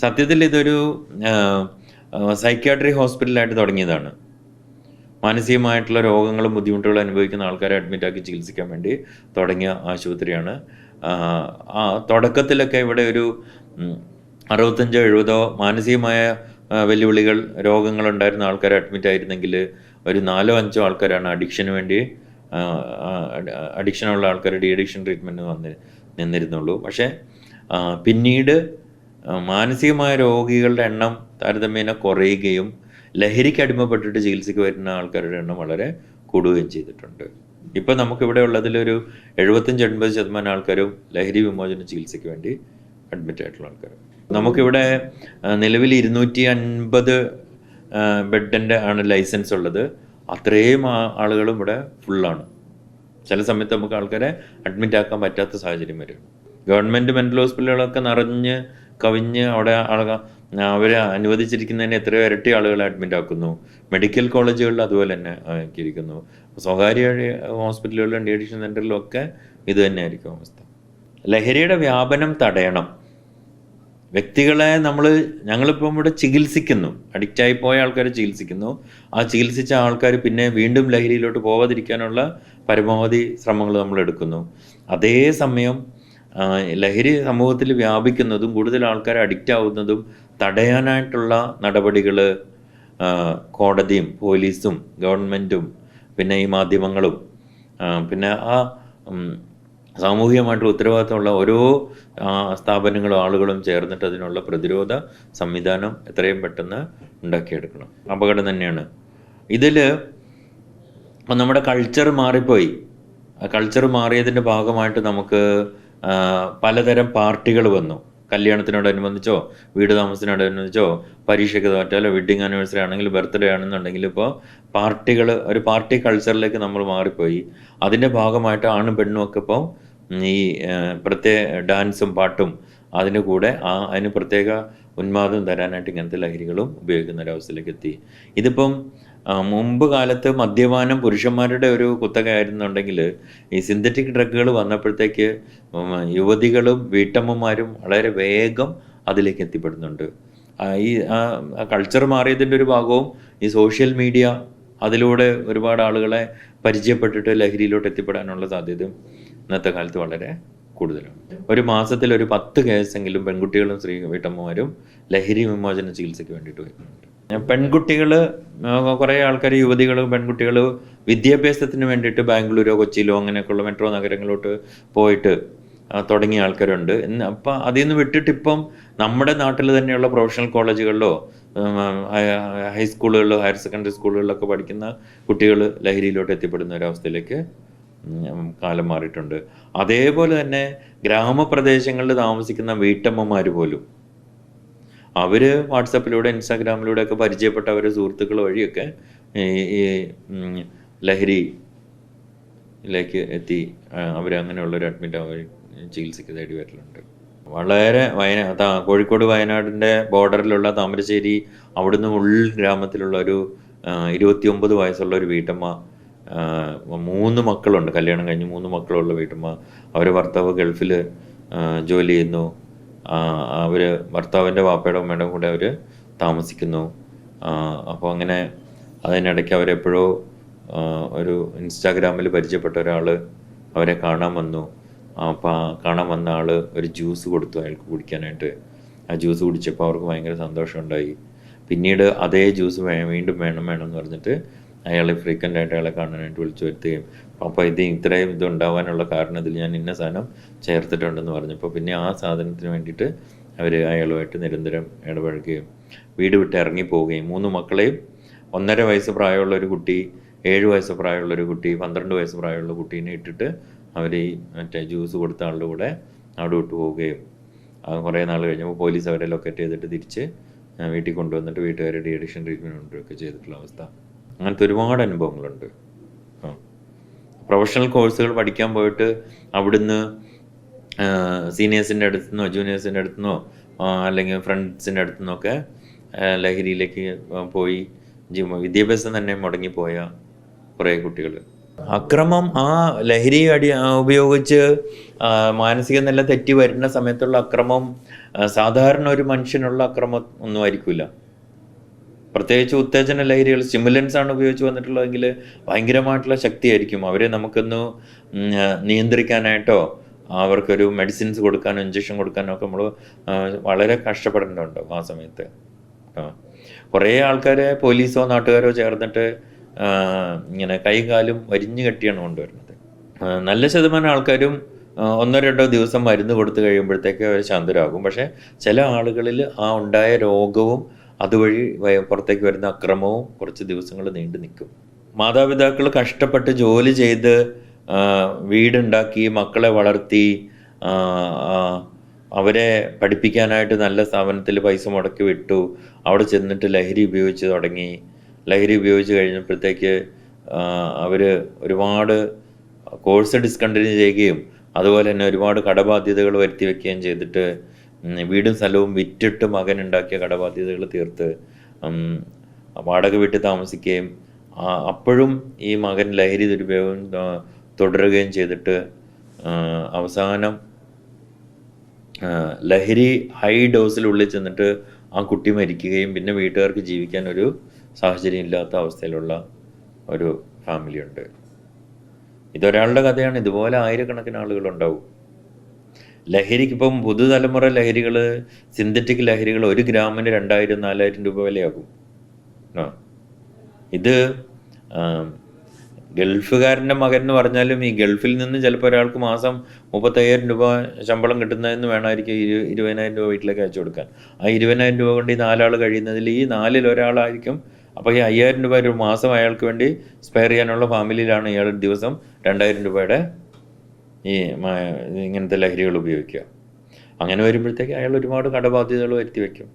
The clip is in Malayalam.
സത്യത്തിൽ ഇതൊരു സൈക്യാട്രി ഹോസ്പിറ്റലായിട്ട് തുടങ്ങിയതാണ്. മാനസികമായിട്ടുള്ള രോഗങ്ങളും ബുദ്ധിമുട്ടുകളും അനുഭവിക്കുന്ന ആൾക്കാരെ അഡ്മിറ്റാക്കി ചികിത്സിക്കാൻ വേണ്ടി തുടങ്ങിയ ആശുപത്രിയാണ്. തുടക്കത്തിലൊക്കെ ഇവിടെ ഒരു 65-70 മാനസികമായ വെല്ലുവിളികൾ രോഗങ്ങളുണ്ടായിരുന്ന ആൾക്കാരെ അഡ്മിറ്റ് ആയിരുന്നെങ്കിൽ ഒരു 4-5 ആൾക്കാരാണ് അഡിക്ഷനുള്ള ആൾക്കാർ ഡി അഡിക്ഷൻ ട്രീറ്റ്മെൻറ്റ് നിന്നിരുന്നുള്ളൂ. പക്ഷേ പിന്നീട് മാനസികമായ രോഗികളുടെ എണ്ണം താരതമ്യേന കുറയുകയും ലഹരിക്ക് അടിമപ്പെട്ടിട്ട് ചികിത്സയ്ക്ക് വരുന്ന ആൾക്കാരുടെ എണ്ണം വളരെ കൂടുകയും ചെയ്തിട്ടുണ്ട്. ഇപ്പം നമുക്കിവിടെ ഉള്ളതിലൊരു 75-80% ആൾക്കാരും ലഹരി വിമോചന ചികിത്സയ്ക്ക് വേണ്ടി അഡ്മിറ്റ് ആയിട്ടുള്ള ആൾക്കാർ. നമുക്കിവിടെ നിലവിൽ 250 ബെഡിൻ്റെ ആണ് ലൈസൻസ് ഉള്ളത്. അത്രയും ആളുകളും ഇവിടെ ഫുള്ളാണ്. ചില സമയത്ത് നമുക്ക് ആൾക്കാരെ അഡ്മിറ്റ് ആക്കാൻ പറ്റാത്ത സാഹചര്യം വരും. ഗവൺമെൻറ് മെൻ്റൽ ഹോസ്പിറ്റലുകളൊക്കെ നിറഞ്ഞ് കവിഞ്ഞ് അവിടെ അവരെ അനുവദിച്ചിരിക്കുന്നതിന് എത്രയോ ഇരട്ടി ആളുകളെ അഡ്മിറ്റ് ആക്കുന്നു. മെഡിക്കൽ കോളേജുകളിൽ അതുപോലെ തന്നെ ആക്കിയിരിക്കുന്നു. സ്വകാര്യ ഹോസ്പിറ്റലുകളിലും ഡി അഡിക്ഷൻ സെൻ്ററിലും ഒക്കെ ഇത് തന്നെയായിരിക്കും അവസ്ഥ. ലഹരിയുടെ വ്യാപനം തടയണം. വ്യക്തികളെ ഞങ്ങളിപ്പം ഇവിടെ ചികിത്സിക്കുന്നു, അഡിക്റ്റായി പോയ ആൾക്കാർ ചികിത്സിക്കുന്നു. ആ ചികിത്സിച്ച ആൾക്കാർ പിന്നെ വീണ്ടും ലഹരിയിലോട്ട് പോകാതിരിക്കാനുള്ള പരമാവധി ശ്രമങ്ങൾ നമ്മൾ എടുക്കുന്നു. അതേസമയം ലഹരി സമൂഹത്തിൽ വ്യാപിക്കുന്നതും കൂടുതൽ ആൾക്കാർ അഡിക്റ്റ് ആവുന്നതും തടയാനായിട്ടുള്ള നടപടികൾ കോടതിയും പോലീസും ഗവൺമെൻറ്റും പിന്നെ ഈ മാധ്യമങ്ങളും പിന്നെ സാമൂഹികമായിട്ടുള്ള ഉത്തരവാദിത്തമുള്ള ഓരോ സ്ഥാപനങ്ങളും ആളുകളും ചേർന്നിട്ട് അതിനുള്ള പ്രതിരോധ സംവിധാനം എത്രയും പെട്ടെന്ന് ഉണ്ടാക്കിയെടുക്കണം. അപകടം തന്നെയാണ് ഇതിൽ. നമ്മുടെ കൾച്ചർ മാറിപ്പോയി. ആ കൾച്ചർ മാറിയതിൻ്റെ ഭാഗമായിട്ട് നമുക്ക് പലതരം പാർട്ടികൾ വന്നു. കല്യാണത്തിനോടനുബന്ധിച്ചോ വീട് താമസത്തിനോടനുബന്ധിച്ചോ പരീക്ഷയ്ക്ക് തോറ്റാലോ വെഡ്ഡിങ് ആനിവേഴ്സറി ആണെങ്കിൽ ബർത്ത്ഡേ ആണെന്നുണ്ടെങ്കിൽ ഇപ്പോൾ ഒരു പാർട്ടി കൾച്ചറിലേക്ക് നമ്മൾ മാറിപ്പോയി. അതിൻ്റെ ഭാഗമായിട്ട് ആണും പെണ്ണും ഒക്കെ ഇപ്പോൾ ഈ പ്രത്യേക ഡാൻസും പാട്ടും അതിന് കൂടെ അതിന് പ്രത്യേക ഉന്മാദം തരാനായിട്ട് ഇങ്ങനത്തെ ലഹരികളും ഉപയോഗിക്കുന്ന ഒരവസ്ഥയിലേക്ക് എത്തി. ഇതിപ്പം മുമ്പ് കാലത്ത് മദ്യപാനം പുരുഷന്മാരുടെ ഒരു കുത്തകയായിരുന്നുണ്ടെങ്കിൽ ഈ സിന്തറ്റിക് ഡ്രഗുകൾ വന്നപ്പോഴത്തേക്ക് യുവതികളും വീട്ടമ്മമാരും വളരെ വേഗം അതിലേക്ക് എത്തിപ്പെടുന്നുണ്ട്. ഈ കൾച്ചർ മാറിയതിൻ്റെ ഒരു ഭാഗവും ഈ സോഷ്യൽ മീഡിയ അതിലൂടെ ഒരുപാട് ആളുകളെ പരിചയപ്പെട്ടിട്ട് ലഹരിയിലോട്ട് എത്തിപ്പെടാനുള്ള സാധ്യതയും ഇന്നത്തെ കാലത്ത് വളരെ കൂടുതലാണ്. ഒരു മാസത്തിൽ ഒരു 10 കേസെങ്കിലും പെൺകുട്ടികളും വീട്ടമ്മമാരും ലഹരി വിമോചന ചികിത്സയ്ക്ക് വേണ്ടിയിട്ട് വരുന്നുണ്ട്. പെൺകുട്ടികൾ കുറേ ആൾക്കാർ പെൺകുട്ടികൾ വിദ്യാഭ്യാസത്തിന് വേണ്ടിയിട്ട് ബാംഗ്ലൂരോ കൊച്ചിയിലോ അങ്ങനെയൊക്കെയുള്ള മെട്രോ നഗരങ്ങളിലോട്ട് പോയിട്ട് തുടങ്ങിയ ആൾക്കാരുണ്ട്. അപ്പം അതിൽ നിന്ന് വിട്ടിട്ട് ഇപ്പം നമ്മുടെ നാട്ടിൽ തന്നെയുള്ള പ്രൊഫഷണൽ കോളേജുകളിലോ ഹൈസ്കൂളുകളിലോ ഹയർ സെക്കൻഡറി സ്കൂളുകളിലൊക്കെ പഠിക്കുന്ന കുട്ടികൾ ലഹരിയിലോട്ട് എത്തിപ്പെടുന്ന ഒരവസ്ഥയിലേക്ക് കാലം മാറിയിട്ടുണ്ട്. അതേപോലെ തന്നെ ഗ്രാമപ്രദേശങ്ങളിൽ താമസിക്കുന്ന വീട്ടമ്മമാർ പോലും അവർ വാട്സപ്പിലൂടെ ഇൻസ്റ്റാഗ്രാമിലൂടെ ഒക്കെ പരിചയപ്പെട്ട അവരുടെ സുഹൃത്തുക്കൾ വഴിയൊക്കെ ഈ ലഹരിയിലേക്ക് എത്തി അവരങ്ങനെയുള്ളൊരു അഡ്മിറ്റ് ചികിത്സയ്ക്ക് തേടി വരലുണ്ട്. വളരെ കോഴിക്കോട് വയനാടിൻ്റെ ബോർഡറിലുള്ള താമരശ്ശേരി അവിടുന്ന് ഉൾഗ്രാമത്തിലുള്ള ഒരു 29 വയസ്സുള്ള ഒരു വീട്ടമ്മ, 3 മക്കളുണ്ട്, കല്യാണം കഴിഞ്ഞ് 3 മക്കളുള്ള വീട്ടമ്മ. അവരുടെ ഭർത്താവ് ഗൾഫിൽ ജോലി ചെയ്യുന്നു. അവർ ഭർത്താവിൻ്റെ വാപ്പയുടെ അമ്മയുടെ കൂടെ അവർ താമസിക്കുന്നു. അപ്പോൾ അങ്ങനെ അതിനിടയ്ക്ക് അവരെപ്പോഴോ ഒരു ഇൻസ്റ്റാഗ്രാമിൽ പരിചയപ്പെട്ട ഒരാൾ അവരെ കാണാൻ വന്നു. അപ്പോൾ കാണാൻ വന്ന ആൾ ഒരു ജ്യൂസ് കൊടുത്തു അയാൾക്ക് കുടിക്കാനായിട്ട്. ആ ജ്യൂസ് കുടിച്ചപ്പോൾ അവർക്ക് ഭയങ്കര സന്തോഷമുണ്ടായി. പിന്നീട് അതേ ജ്യൂസ് വീണ്ടും വേണം എന്ന് പറഞ്ഞിട്ട് അയാളെ ഫ്രീക്വൻ്റ് ആയിട്ട് അയാളെ കാണാനായിട്ട് വിളിച്ചു വരുത്തുകയും അപ്പോൾ ഇത്രയും ഇതുണ്ടാവാനുള്ള കാരണം ഇതിൽ ഞാൻ ഇന്ന സാധനം ചേർത്തിട്ടുണ്ടെന്ന് പറഞ്ഞപ്പോൾ പിന്നെ ആ സാധനത്തിന് വേണ്ടിയിട്ട് അവർ അയാളുമായിട്ട് നിരന്തരം ഇടപഴകുകയും വീട് വിട്ട് ഇറങ്ങിപ്പോവുകയും 3 മക്കളെയും 1.5 വയസ്സ് പ്രായമുള്ള ഒരു കുട്ടി, 7 വയസ്സ് പ്രായമുള്ള ഒരു കുട്ടി, 12 വയസ്സ് പ്രായമുള്ള കുട്ടീനെ ഇട്ടിട്ട് അവർ ഈ മറ്റേ ജ്യൂസ് കൊടുത്ത ആളുടെ കൂടെ അവിടെ വിട്ടു പോവുകയും കുറേ നാൾ കഴിഞ്ഞപ്പോൾ പോലീസ് അവരെ ലൊക്കേറ്റ് ചെയ്തിട്ട് തിരിച്ച് വീട്ടിൽ കൊണ്ടുവന്നിട്ട് വീട്ടുകാരെ ഡി അഡിക്ഷൻ ട്രീറ്റ്മെൻറ്റ് ഒക്കെ ചെയ്തിട്ടുള്ള അവസ്ഥ. അങ്ങനത്തെ ഒരുപാട് അനുഭവങ്ങളുണ്ട്. പ്രൊഫഷണൽ കോഴ്സുകൾ പഠിക്കാൻ പോയിട്ട് അവിടുന്ന് സീനിയേഴ്സിൻ്റെ അടുത്തുനിന്നോ ജൂനിയേഴ്സിൻ്റെ അടുത്തുനിന്നോ അല്ലെങ്കിൽ ഫ്രണ്ട്സിൻ്റെ അടുത്തുനിന്നൊക്കെ ലഹരിയിലേക്ക് പോയി വിദ്യാഭ്യാസം തന്നെ മുടങ്ങിപ്പോയ കുറേ കുട്ടികൾ അക്രമം ആ ലഹരി ഉപയോഗിച്ച് മാനസിക നില തെറ്റി വരുന്ന സമയത്തുള്ള അക്രമം സാധാരണ ഒരു മനുഷ്യനുള്ള അക്രമം ഒന്നും ആയിരിക്കില്ല. പ്രത്യേകിച്ച് ഉത്തേജന ലഹരികൾ, സ്റ്റിമുലൻസ് ആണ് ഉപയോഗിച്ച് വന്നിട്ടുള്ളതെങ്കിൽ ഭയങ്കരമായിട്ടുള്ള ശക്തിയായിരിക്കും. അവരെ നമുക്കൊന്ന് നിയന്ത്രിക്കാനായിട്ടോ അവർക്കൊരു മെഡിസിൻസ് കൊടുക്കാനോ ഇഞ്ചക്ഷൻ കൊടുക്കാനോ ഒക്കെ നമ്മൾ വളരെ കഷ്ടപ്പെടേണ്ടതുണ്ടാവും ആ സമയത്ത്. കുറേ ആൾക്കാരെ പോലീസോ നാട്ടുകാരോ ചേർന്നിട്ട് ഇങ്ങനെ കാലും വരിഞ്ഞു കെട്ടിയാണ് കൊണ്ടുവരുന്നത്. നല്ല ശതമാനം ആൾക്കാരും 1-2 ദിവസം മരുന്ന് കൊടുത്തു കഴിയുമ്പോഴത്തേക്ക് അവർ ശാന്തരാകും. പക്ഷേ ചില ആളുകളിൽ ആ ഉണ്ടായ രോഗവും അതുവഴി പുറത്തേക്ക് വരുന്ന അക്രമവും കുറച്ച് ദിവസങ്ങൾ നീണ്ടു നിൽക്കും. മാതാപിതാക്കൾ കഷ്ടപ്പെട്ട് ജോലി ചെയ്ത് വീടുണ്ടാക്കി മക്കളെ വളർത്തി അവരെ പഠിപ്പിക്കാനായിട്ട് നല്ല സ്ഥാപനത്തിൽ പൈസ മുടക്കി വിട്ടു. അവിടെ ചെന്നിട്ട് ലഹരി ഉപയോഗിച്ച് തുടങ്ങി. ലഹരി ഉപയോഗിച്ച് കഴിഞ്ഞപ്പോഴത്തേക്ക് അവർ ഒരുപാട് കോഴ്സ് ഡിസ്കണ്ടിന്യൂ ചെയ്യുകയും അതുപോലെ തന്നെ ഒരുപാട് കടബാധ്യതകൾ വരുത്തി വയ്ക്കുകയും ചെയ്തിട്ട് വീടും സ്ഥലവും വിറ്റിട്ട് മകൻ ഉണ്ടാക്കിയ കടബാധ്യതകൾ തീർത്ത് വാടക വീട്ടിൽ താമസിക്കുകയും അപ്പോഴും ഈ മകൻ ലഹരി ദുരുപയോഗം തുടരുകയും ചെയ്തിട്ട് അവസാനം ലഹരി ഹൈ ഡോസിലുള്ളിൽ ചെന്നിട്ട് ആ കുട്ടി മരിക്കുകയും പിന്നെ വീട്ടുകാർക്ക് ജീവിക്കാൻ ഒരു സാഹചര്യം ഇല്ലാത്ത അവസ്ഥയിലുള്ള ഒരു ഫാമിലി ഉണ്ട്. ഇതൊരാളുടെ കഥയാണ്. ഇതുപോലെ ആയിരക്കണക്കിന് ആളുകളുണ്ടാവും. ലഹരിക്ക് ഇപ്പം പുതുതലമുറ ലഹരികൾ, സിന്തറ്റിക് ലഹരികൾ 1 ഗ്രാമിന് 2000-4000 രൂപ വിലയാകും. ഇത് ഗൾഫുകാരൻ്റെ മകൻ എന്ന് പറഞ്ഞാലും ഈ ഗൾഫിൽ നിന്ന് ചിലപ്പോൾ ഒരാൾക്ക് മാസം 35,000 രൂപ ശമ്പളം കിട്ടുന്നതെന്ന് വേണമായിരിക്കും 20,000 രൂപ വീട്ടിലേക്ക് അയച്ചു കൊടുക്കാൻ. ആ 20,000 രൂപ കൊണ്ട് ഈ 4 ആൾ കഴിയുന്നതിൽ ഈ 4-ൽ ഒരാളായിരിക്കും. അപ്പോൾ ഈ 5,000 രൂപ ഒരു മാസം അയാൾക്ക് വേണ്ടി സ്പെയർ ചെയ്യാനുള്ള ഫാമിലിയിലാണ് ഇയാൾ ദിവസം 2,000 രൂപയുടെ ഈ ഇങ്ങനത്തെ ലഹരികൾ ഉപയോഗിക്കുക. അങ്ങനെ വരുമ്പോഴത്തേക്ക് അയാൾ ഒരുപാട് കടബാധ്യതകൾ വരുത്തി വയ്ക്കും.